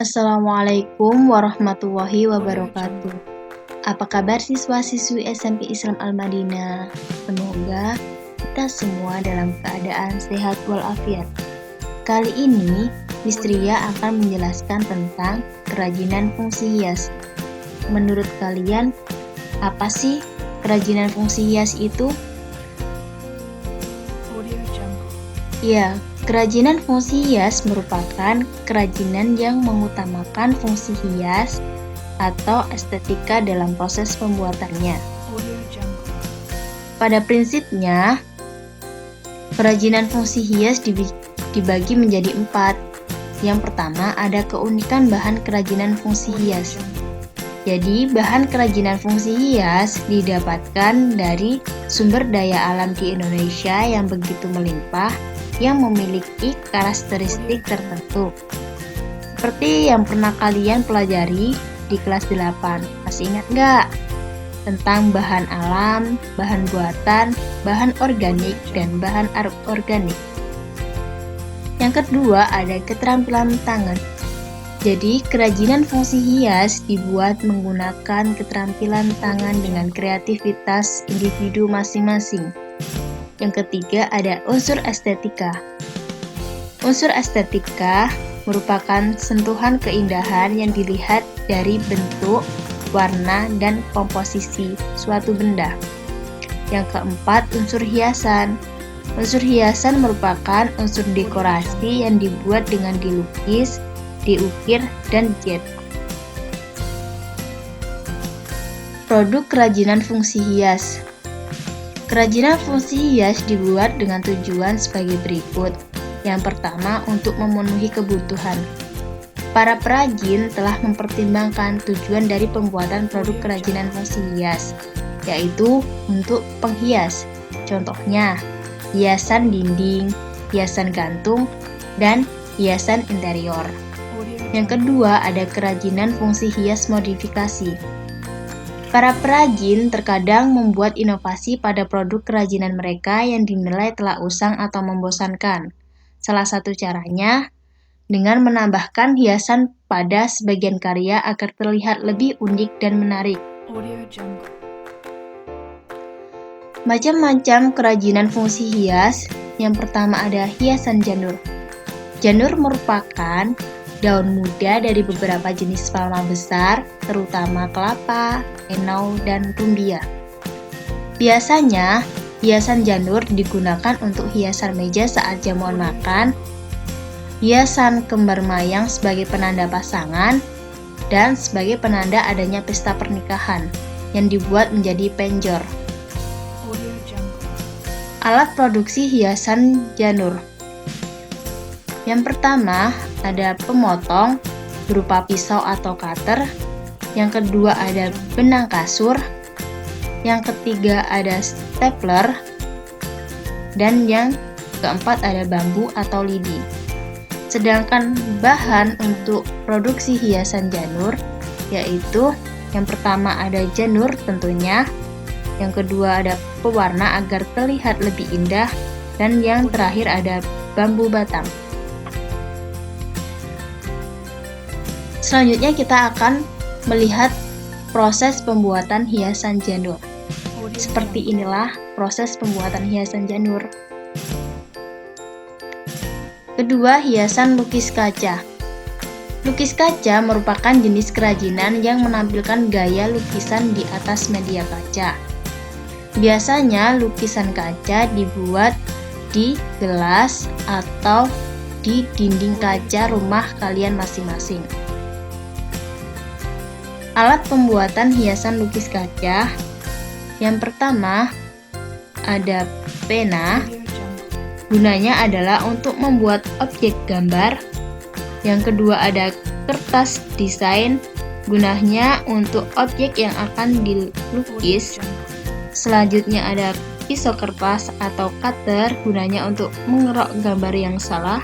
Assalamualaikum warahmatullahi wabarakatuh. Apa kabar siswa-siswi SMP Islam Al-Madinah? Semoga kita semua dalam keadaan sehat walafiat. Kali ini, Mistria akan menjelaskan tentang kerajinan fungsi hias. Menurut kalian, apa sih kerajinan fungsi hias itu? Ya, kerajinan fungsi hias merupakan kerajinan yang mengutamakan fungsi hias atau estetika dalam proses pembuatannya. Pada prinsipnya, kerajinan fungsi hias dibagi menjadi 4. Yang pertama, ada keunikan bahan kerajinan fungsi hias. Jadi, bahan kerajinan fungsi hias didapatkan dari sumber daya alam di Indonesia yang begitu melimpah, yang memiliki karakteristik tertentu. Seperti yang pernah kalian pelajari di kelas 8. Masih ingat nggak? Tentang bahan alam, bahan buatan, bahan organik, dan bahan organik. Yang kedua, ada keterampilan tangan. Jadi, kerajinan fungsi hias dibuat menggunakan keterampilan tangan dengan kreativitas individu masing-masing. Yang ketiga, ada unsur estetika. Unsur estetika merupakan sentuhan keindahan yang dilihat dari bentuk, warna, dan komposisi suatu benda. Yang keempat, unsur hiasan. Unsur hiasan merupakan unsur dekorasi yang dibuat dengan dilukis, diukir, dan dicetak. Produk kerajinan fungsi hias. Kerajinan fungsi hias dibuat dengan tujuan sebagai berikut. Yang pertama, untuk memenuhi kebutuhan. Para perajin telah mempertimbangkan tujuan dari pembuatan produk kerajinan fungsi hias, yaitu untuk penghias. Contohnya, hiasan dinding, hiasan gantung, dan hiasan interior. Yang kedua, ada kerajinan fungsi hias modifikasi. Para perajin terkadang membuat inovasi pada produk kerajinan mereka yang dinilai telah usang atau membosankan. Salah satu caranya dengan menambahkan hiasan pada sebagian karya agar terlihat lebih unik dan menarik. Macam-macam kerajinan fungsi hias. Yang pertama ada hiasan janur. Janur merupakan daun muda dari beberapa jenis palma besar, terutama kelapa, enau, dan rumbia. Biasanya, hiasan janur digunakan untuk hiasan meja saat jamuan makan, hiasan kembar mayang sebagai penanda pasangan, dan sebagai penanda adanya pesta pernikahan yang dibuat menjadi penjor. Alat produksi hiasan janur. Yang pertama, ada pemotong berupa pisau atau cutter. Yang kedua, ada benang kasur. Yang ketiga, ada stapler. Dan yang keempat, ada bambu atau lidi. Sedangkan bahan untuk produksi hiasan janur, yaitu yang pertama ada janur tentunya. Yang kedua, ada pewarna agar terlihat lebih indah. Dan yang terakhir, ada bambu batang. Selanjutnya kita akan melihat proses pembuatan hiasan janur. Seperti inilah proses pembuatan hiasan janur. Kedua, hiasan lukis kaca. Lukis kaca merupakan jenis kerajinan yang menampilkan gaya lukisan di atas media kaca. Biasanya lukisan kaca dibuat di gelas atau di dinding kaca rumah kalian masing-masing. Alat pembuatan hiasan lukis kaca. Yang pertama, ada pena. Gunanya adalah untuk membuat objek gambar. Yang kedua, ada kertas desain. Gunanya untuk objek yang akan dilukis. Selanjutnya ada pisau kertas atau cutter. Gunanya untuk mengerok gambar yang salah.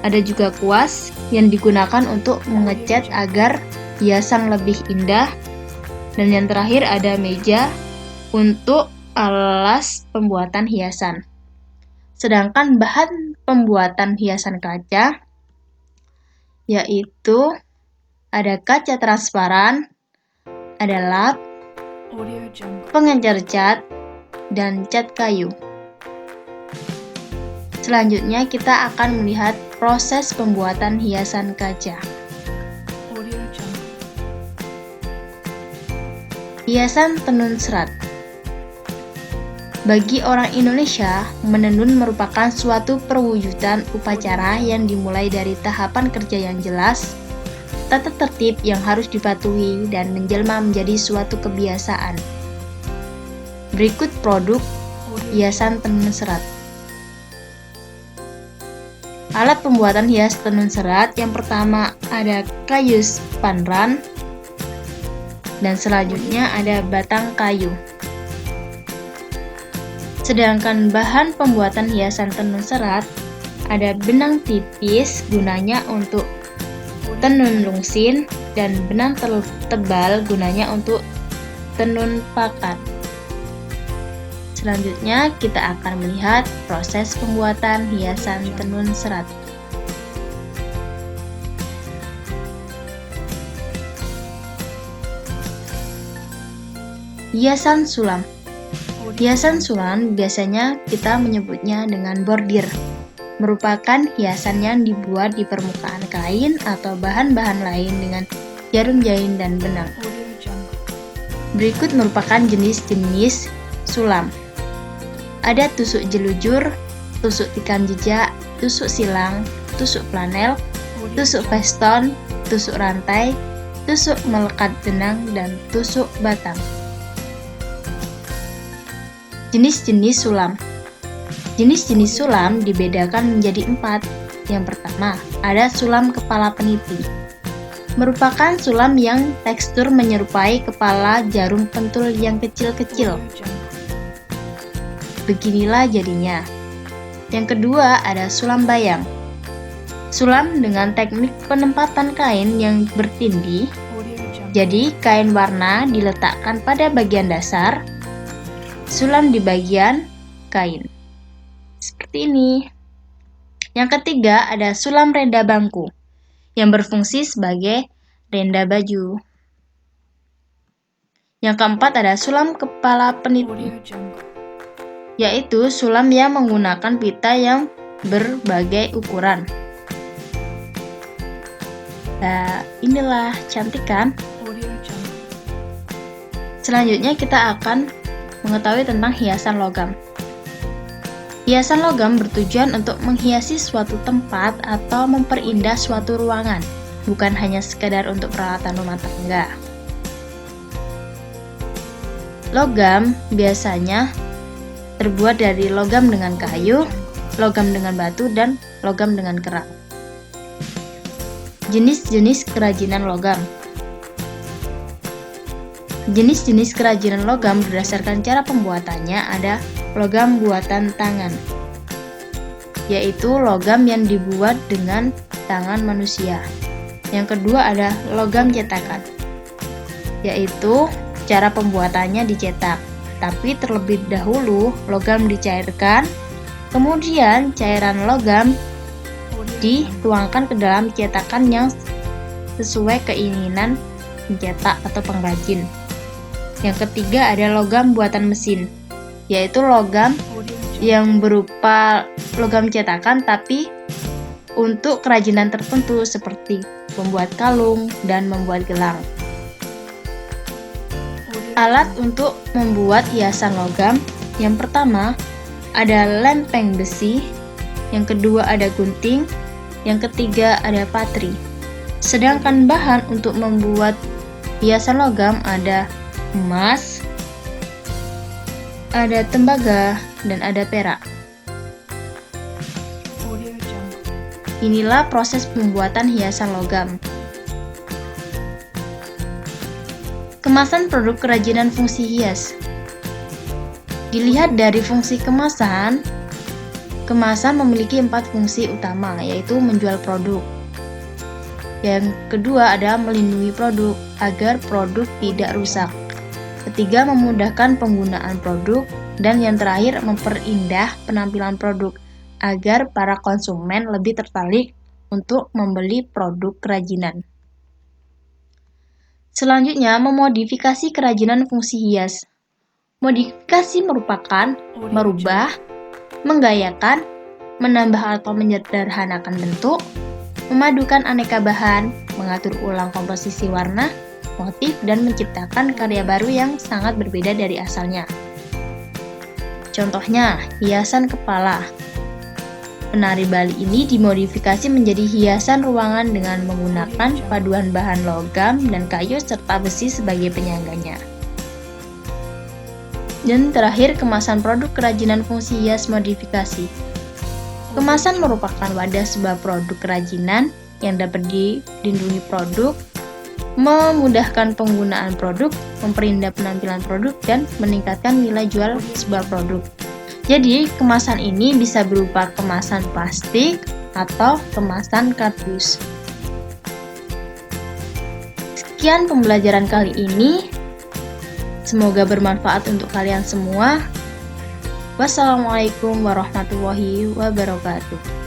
Ada juga kuas yang digunakan untuk mengecat agar hiasan lebih indah. Dan yang terakhir ada meja untuk alas pembuatan hiasan. Sedangkan bahan pembuatan hiasan kaca yaitu ada kaca transparan, ada lap, pengencer cat, dan cat kayu. Selanjutnya kita akan melihat proses pembuatan hiasan kaca. Hiasan tenun serat. Bagi orang Indonesia, menenun merupakan suatu perwujudan upacara yang dimulai dari tahapan kerja yang jelas, tata tertib yang harus dipatuhi, dan menjelma menjadi suatu kebiasaan. Berikut produk hiasan tenun serat. Alat pembuatan hias tenun serat yang pertama ada kayu spanran, dan selanjutnya ada batang kayu. Sedangkan bahan pembuatan hiasan tenun serat ada benang tipis gunanya untuk tenun lungsin dan benang tebal gunanya untuk tenun pakan. Selanjutnya kita akan melihat proses pembuatan hiasan tenun serat. Hiasan sulam. Hiasan sulam biasanya kita menyebutnya dengan bordir, merupakan hiasan yang dibuat di permukaan kain atau bahan-bahan lain dengan jarum jahit dan benang. Berikut merupakan jenis-jenis sulam. Ada tusuk jelujur, tusuk tikam jejak, tusuk silang, tusuk flanel, tusuk veston, tusuk rantai, tusuk melekat benang, dan tusuk batang. Jenis-jenis sulam. Jenis-jenis sulam dibedakan menjadi 4. Yang pertama, ada sulam kepala peniti. Merupakan sulam yang tekstur menyerupai kepala jarum pentul yang kecil-kecil. Beginilah jadinya. Yang kedua, ada sulam bayang. Sulam dengan teknik penempatan kain yang bertindih. Jadi, kain warna diletakkan pada bagian dasar, sulam di bagian kain. Seperti ini. Yang ketiga ada sulam renda bangku yang berfungsi sebagai renda baju. Yang keempat ada sulam kepala peniti, yaitu sulam yang menggunakan pita yang berbagai ukuran. Nah, inilah cantik kan? Selanjutnya kita akan mengetahui tentang hiasan logam. Hiasan logam bertujuan untuk menghiasi suatu tempat atau memperindah suatu ruangan, bukan hanya sekadar untuk peralatan rumah tangga. Logam biasanya terbuat dari logam dengan kayu, logam dengan batu, dan logam dengan kerang. Jenis-jenis kerajinan logam. Jenis-jenis kerajinan logam berdasarkan cara pembuatannya ada logam buatan tangan, yaitu logam yang dibuat dengan tangan manusia. Yang kedua ada logam cetakan, yaitu cara pembuatannya dicetak, tapi terlebih dahulu logam dicairkan, kemudian cairan logam dituangkan ke dalam cetakan yang sesuai keinginan pencetak atau pengrajin. Yang ketiga ada logam buatan mesin, yaitu logam yang berupa logam cetakan tapi untuk kerajinan tertentu seperti membuat kalung dan membuat gelang. Alat untuk membuat hiasan logam, yang pertama ada lempeng besi, yang kedua ada gunting, yang ketiga ada patri. Sedangkan bahan untuk membuat hiasan logam ada emas, ada tembaga, dan ada perak. Inilah proses pembuatan hiasan logam. Kemasan produk kerajinan fungsi hias. Dilihat dari fungsi kemasan, kemasan memiliki 4 fungsi utama, yaitu menjual produk. Yang kedua ada melindungi produk agar produk tidak rusak. Ketiga, memudahkan penggunaan produk. Dan yang terakhir, memperindah penampilan produk agar para konsumen lebih tertarik untuk membeli produk kerajinan. Selanjutnya, memodifikasi kerajinan fungsi hias. Modifikasi merupakan merubah, menggayakan, menambah atau menyederhanakan bentuk, memadukan aneka bahan, mengatur ulang komposisi warna, motif, dan menciptakan karya baru yang sangat berbeda dari asalnya. Contohnya, hiasan kepala. Penari Bali ini dimodifikasi menjadi hiasan ruangan dengan menggunakan paduan bahan logam dan kayu serta besi sebagai penyangganya. Dan terakhir, kemasan produk kerajinan fungsi hias modifikasi. Kemasan merupakan wadah sebuah produk kerajinan yang dapat dilindungi produk, memudahkan penggunaan produk, memperindah penampilan produk, dan meningkatkan nilai jual sebuah produk. Jadi, kemasan ini bisa berupa kemasan plastik atau kemasan kardus. Sekian pembelajaran kali ini. Semoga bermanfaat untuk kalian semua. Wassalamualaikum warahmatullahi wabarakatuh.